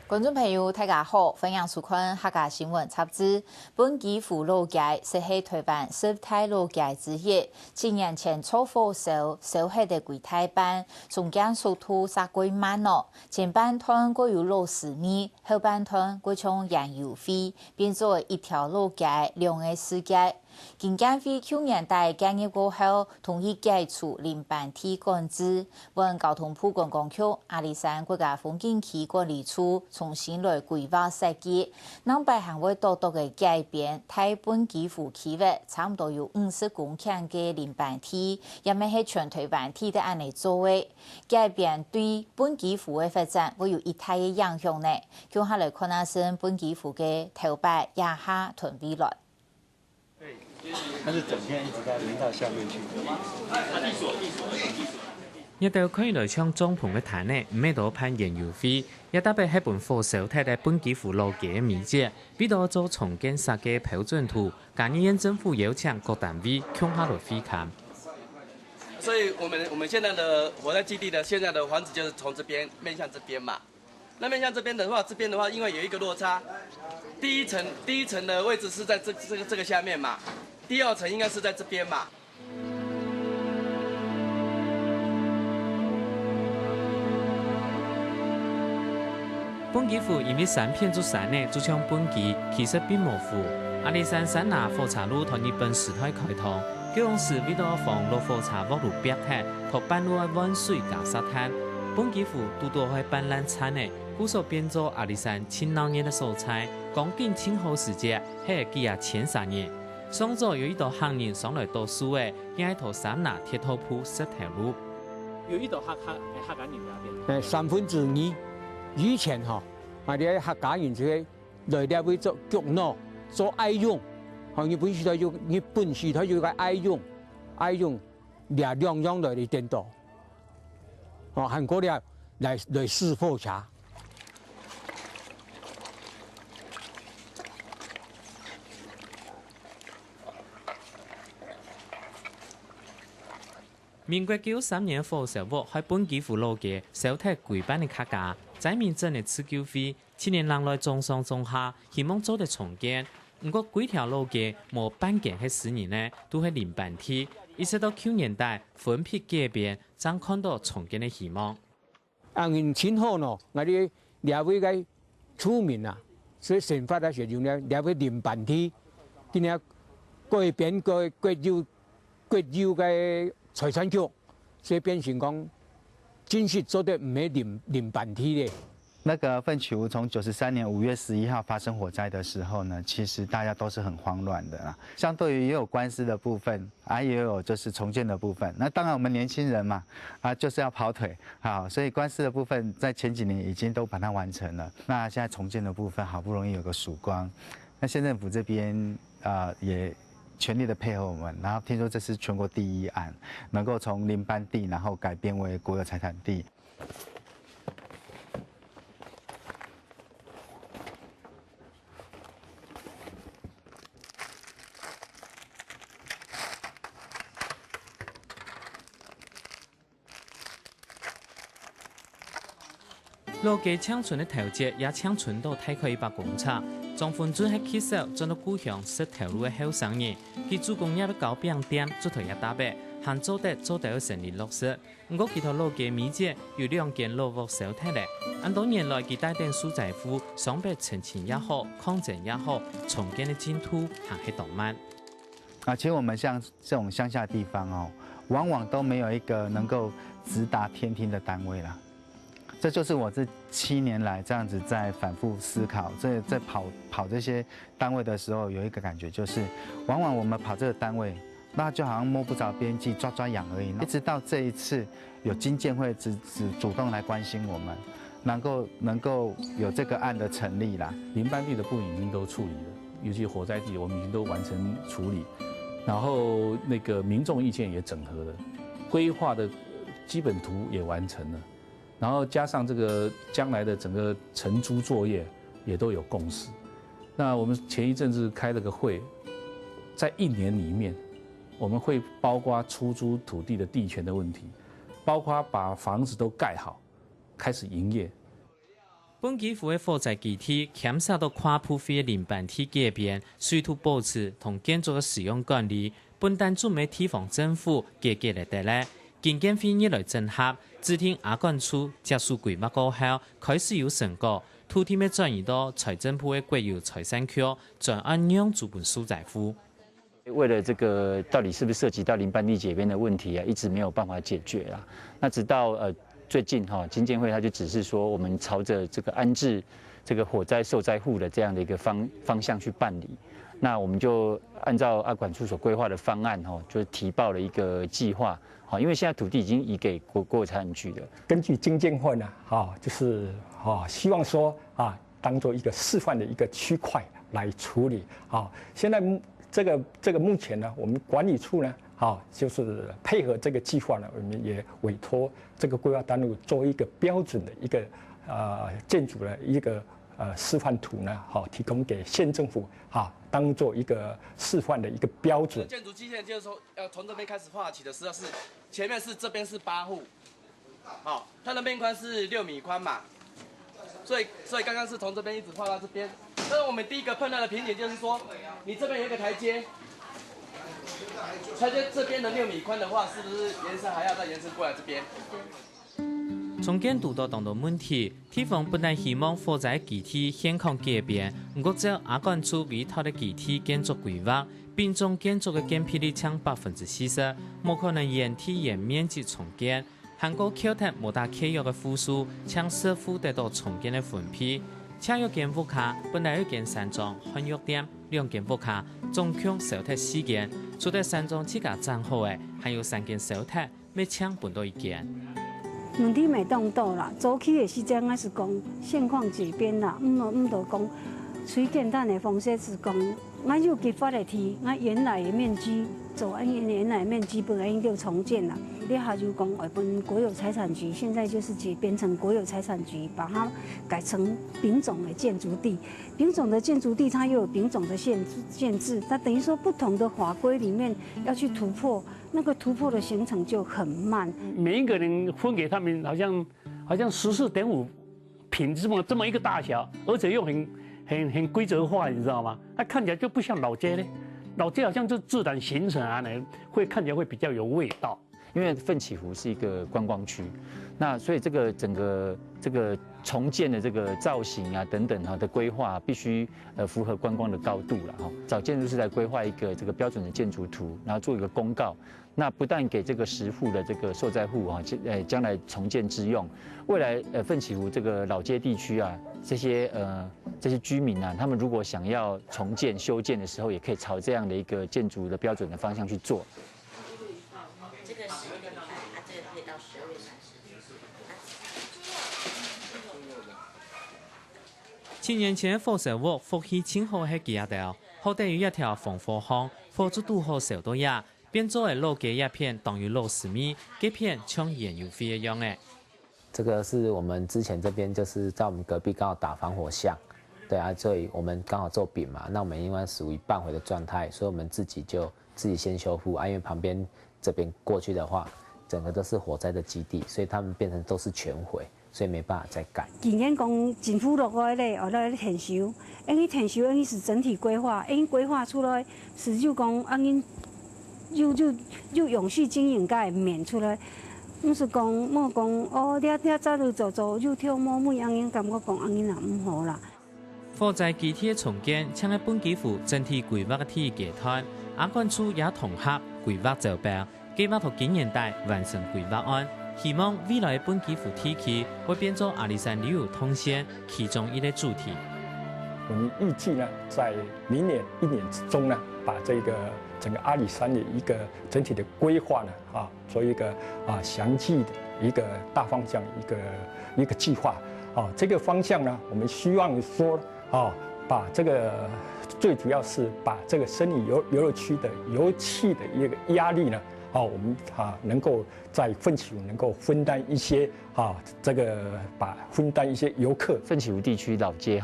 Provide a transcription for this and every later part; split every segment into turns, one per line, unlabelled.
观众朋友，大家好，欢迎收看客家新闻杂志。本期副路街是喺台湾十大路街之一。7年前初火烧起的柜台班，中间速度杀过慢咯。前半段过有路4米，后半段过从杨油飞，变做一条路街两个世界。警监会去年底建议过后，同意解除临班梯管制，问交通部观光局阿里山国家风景区管理处重新来规划设计，南北还会多多的改变。台本基辅区域差不多有50公顷的临班梯，也咪係全台湾梯的安尼作為，改變對本基輔的發展會有一大的影響呢。叫下來看下先本基輔的頭擺也下屯未來。
它是整片一直到连到下面去。
一到可以來搶帳篷嘅攤呢，唔係多攀燃油費，也特別係本火燒睇嘅本基輔路嘅面積，比到做重建設計標準圖，今年政府邀請各單位共下來會看。
所以我們現在的我在基地的現在的房子就是從這邊面向這邊嘛。那面向這邊的話，因為有一個落差，第一層的位置是在這個下面嘛。第2層應該是在這邊嘛。
本基輔因為3片築山呢，就像本基其實並無符。阿里山山拿火車路同日本時代開通，九龍市為咗防落火車挖路壁灘，托半路嘅溫水加沙灘。本基輔都多係搬爛產呢，故所變做阿里山青老年的所在。講緊清後時節係幾啊前3年。上座有一道行人上來讀書嘅，因係頭山拿鐵道鋪10條路。
有一道客家人那邊。2/3以前哈，我哋客家人就係來呢會做腳腦，做愛用，日本時代就個愛用兩樣來的顛倒，韓國咧來試貨車。
民國93年火燒屋喺本基輔路嘅燒鐵規版嘅客家，在民政嘅持久費，7年人來中上中下，希望做得重建。不過幾條路嘅冇半件係10年呢，都係臨班梯，一直到去年代分批改變，才看到重建嘅希望。
前後呢，我哋兩位嘅出名啊，所以成發嘅時候呢，兩位臨班梯，今日改變國有嘅財產局，所以變成講，真係做得唔係臨班梯嘅。
那個奮起湖從93年5月11號發生火災的時候呢，其實大家都是很慌亂的啦。相對於也有官司的部分，也有就是重建的部分。那當然我們年輕人嘛，就是要跑腿，好，所以官司的部分在前幾年已經都把它完成了。那現在重建的部分好不容易有個曙光，那縣政府這邊也全力的配合我們，然後聽說這是全國第1案，能夠從臨班地然後改變為國有財產地。
路街搶存的條件也搶存到大概100公尺。張分尊喺起手轉到故鄉10條路的後生人，佢主攻也要搞餅店，做頭也打白，還做得要成年落實。不過其他路街面積有2件路屋燒退咧，按多年來佢帶定蘇在乎，雙北澄清也好，抗震也好，重建的進度還係緩慢。
其實我們像這種鄉下地方哦，往往都沒有一個能夠直達天庭的單位啦。這就是我這7年來這樣子在反覆思考，在跑這些單位的時候，有一個感覺就是，往往我們跑這個單位，那就好像摸不着邊際，抓癢而已。一直到這一次有經建會只主動來關心我們，能夠有這個案的成立啦。
臨班地的部分已經都處理了，尤其火災地我們已經都完成處理，然後那個民眾意見也整合了，規劃的基本圖也完成了。然後加上這個將來的整個承租作業也都有共識。那我們前一陣子開了個會，在1年裡面，我們會包括出租土地的地權的問題，包括把房子都蓋好，開始營業。
本基府的火灾基地减少到跨部分的邻办体隔边，水土保持同建筑的使用管理，本单准备地方政府加强来得咧。经建会议来整合，只听阿管处结束规划过后，开始有成果，土地要转移到财政部的国有财产局，转按量资本所在乎。
为了这个到底是不是涉及到邻办地解编的问题啊，一直没有办法解决啦。那直到最近经建会他就指示说，我们朝着这个安置这个火灾受灾户的这样的一个方向去办理。那我们就按照阿管处所规划的方案就是提报了一个计划。因为现在土地已经移给国有财产局了。
根据经建会呢，就是希望说当做一个示范的一个区块来处理。现在这个目前呢，我们管理处呢，就是配合这个计划呢，我们也委托这个规划单位做一个标准的一个建筑的一个示范图呢，提供给县政府当做一个示范的一个标准。
建筑基线就是说，要从这边开始画起的时候是前面是这边是8户，它的面宽是6米宽嘛，所以刚刚是从这边一直画到这边。但是我们第一个碰到的瓶颈就是说，你这边有一个台阶这边的6米宽的话，是不是延伸还要再延伸过来这边？
重建遇到当多问题，地方本来希望火灾基地现况改变，不过照阿管处委托的基地建筑规划，并将建筑的建蔽率抢40%，无可能原体原面积重建。韩国敲塌无大契约的户数，抢师傅得到重建的分批。抢约间屋卡本来一间3幢很弱点，2间屋卡总共烧塌4间，除了3幢自家账好的，还有3间烧塌，要抢分到1间。
问题没动到啦，早期的时阵还是讲现况这边啦，唔就讲最简单的方式是讲，俺有激发的题，俺原来的面积做按原来的面积本来应就重建了，你还就讲外本国有财产局现在就是变成国有财产局，把它改成丙种的建筑地，丙种的建筑地它又有丙种的限制，它等于说不同的法规里面要去突破。那个突破的行程就很慢。
每一个人分给他们好像14.5平这么一个大小，而且又很规则化，你知道吗？它看起来就不像老街呢，老街好像就自然形成会看起来会比较有味道。
因为奋起湖是一个观光区，那所以这个整个这个重建的这个造型等等的规划，必须符合观光的高度了找建筑师来规划一个这个标准的建筑图，然后做一个公告。那不但给这个10户的这个受灾户将来重建之用，未来奋起湖这个老街地区这些居民他们如果想要重建修建的时候，也可以朝这样的一个建筑的标准的方向去做。
这个11个礼拜，这个可以到12月30日。
7年前火烧屋福气清好的街道，好在有一条防火巷，火速度好烧到呀。变做的路街一片等于60米，这片像燃油费一样的。
这个是我们之前这边就是在我们隔壁刚好打防火巷，对所以我们刚好做饼嘛，那我们因为属于半毁的状态，所以我们自己先修复因为旁边这边过去的话，整个都是火灾的基地，所以他们变成都是全毁，所以没办法再改。
今年讲政府落来咧，来填修，填修是整体规划，规划出来是就讲就永续经营，该免出来。唔是讲莫讲你早就做就跳某每样感觉讲也唔好啦。
火灾基地的重建，抢喺本基府整体规划嘅体系团，阿管处也统合规划招标，计划到今年底完成规划案。希望未来本基府体系会变作阿里山旅游通线其中一个主题。
我们预计呢，在明年1年之中呢，把这个整个阿里山的一个整体的规划呢，做一个详细的一个大方向一个计划。这个方向呢，我们希望说把这个最主要是把这个森林游乐区的油气的一个压力呢，我们能够在奋起湖能够分担一些这个分担一些游客。
奋起湖地区老街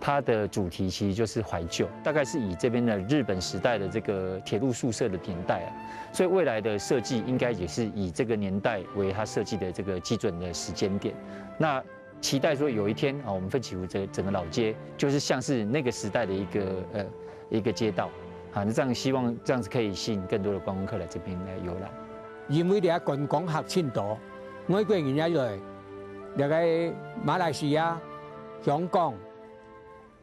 它的主题其实就是怀旧，大概是以这边的日本时代的这个铁路宿舍的年代所以未来的设计应该也是以这个年代为它设计的这个基准的时间点。那期待说有一天啊，我们奋起湖整个老街就是像是那个时代的一个街道，啊，那这样希望这样子可以吸引更多的观光客来这边来游览。
因为咧观光客佚多，外国人来，那个马来西亚、香港、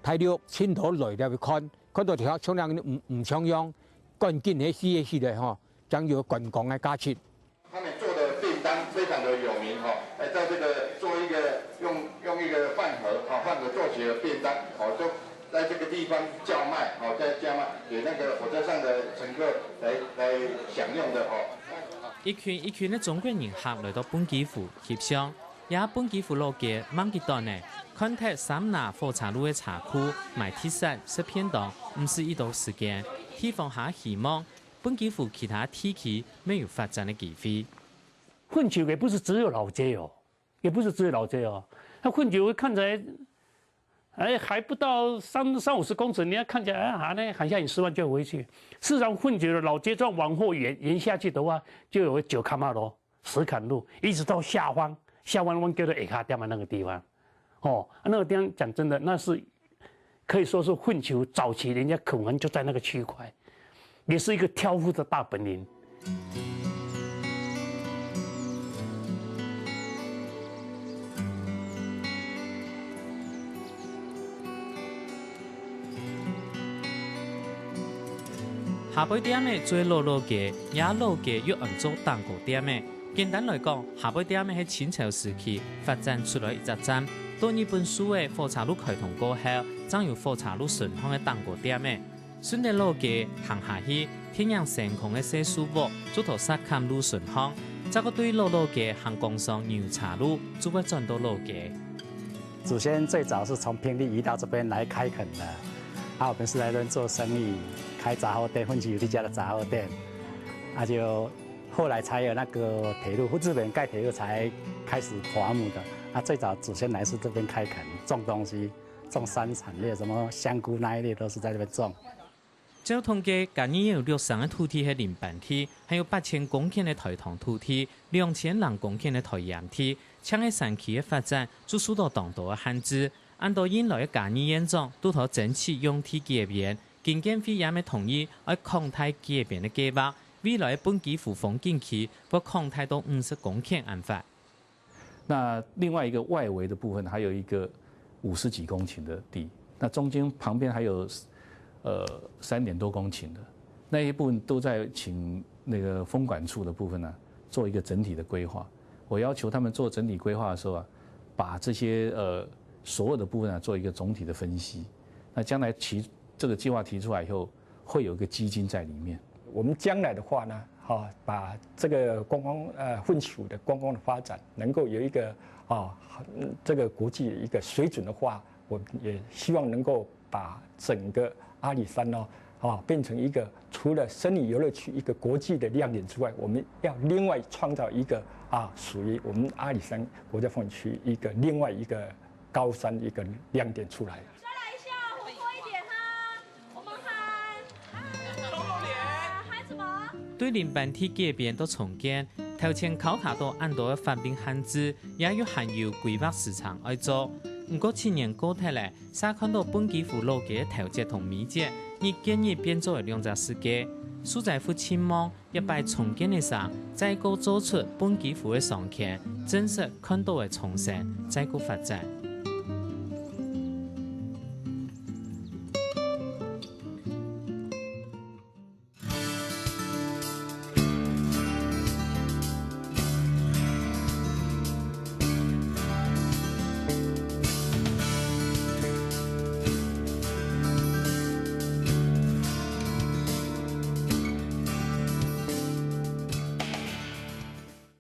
大陆佚多来了去看到条冲量唔像样，赶紧去死的吼，将有观光的价值。
他们做的便当非常的有名哈，在这个做一个用一个饭盒做起的便当，就在这个地方叫卖，在叫卖给那个火车上的乘客来享用的哦。
一群的中国人客来到本基湖翕相，也本基湖路街晚几段呢，看睇三拿火车路的茶区卖铁砂食片档，唔是一道事件，提防下希望本基湖其他地区没有发展的机会。
混球也不是只有老街哦，也不是只有老街哦，那混球看起来，还不到30-50公尺，你要看起来喊下你10万就回去。事实上，混球的老街再往后延下去的话，就有9卡马路、10坎路，一直到下湾湾叫做下卡店嘛那个地方，那个地方讲真的，那是可以说是混球早期人家可能就在那个区块，也是一个挑夫的大本营。
下尾点的做老街，也老街又按做蛋糕店的。简单来讲，下尾点的喺清朝时期发展出来一个站。到日本苏的火车路开通过后，将由火车路顺向的蛋糕店的。顺着老街行下去，天阳成空的小树屋，做到沙坎路顺向，再个对老街行工商牛茶路，就会转到老街。
祖先最早是从平地移到这边来开垦的。我们是来这边做生意，开杂货店，混起有一家的杂货店，就后来才有那个铁路，日本人盖铁路才开始伐木的。最早祖先来是这边开垦，种东西，种山产业，什么香菇那一类都是在这边种。
照统计，今年有6的土地係林板地，还有8000公頃的台糖土地，2000人公頃的台鹽地，搶喺山區的發展，就受到當地的限制。按照引來嘅今年演講，都同爭取用地改變，經建會也未同意喺擴大改變嘅計劃。未來本基湖風景區會擴大到50公頃安排。
那另外一個外圍的部分，還有一個50幾公頃的地，那中間旁邊還有3點多公頃的，那一部分都在請那個風管處的部分呢，做一個整體的規劃。我要求他們做整體規劃的時候把這些所有的部分做一個總體的分析。那將來這個計劃提出來以後，會有一個基金在裡面。
我們將來的話呢，把這個混球的觀光的發展能夠有一個這個國際一個水準的話，我也希望能夠把整個阿里山變成一個除了森林遊樂區一個國際的亮點之外，我們要另外創造一個屬於我們阿里山國家風景區一個另外一個高山一個亮點出來。
再來一下，活潑一點哈！我們喊
露臉，喊什麼？對林板地改變到重建，頭前考卡到按到嘅發展限制，也要含有規劃市場愛做。不過7年過去咧，才看到本基湖路嘅調節同美節，亦建議變做2隻世界。蘇在乎期望一擺重建嘅時，再個做出本基湖嘅上限，真實看到嘅重生，再個發展。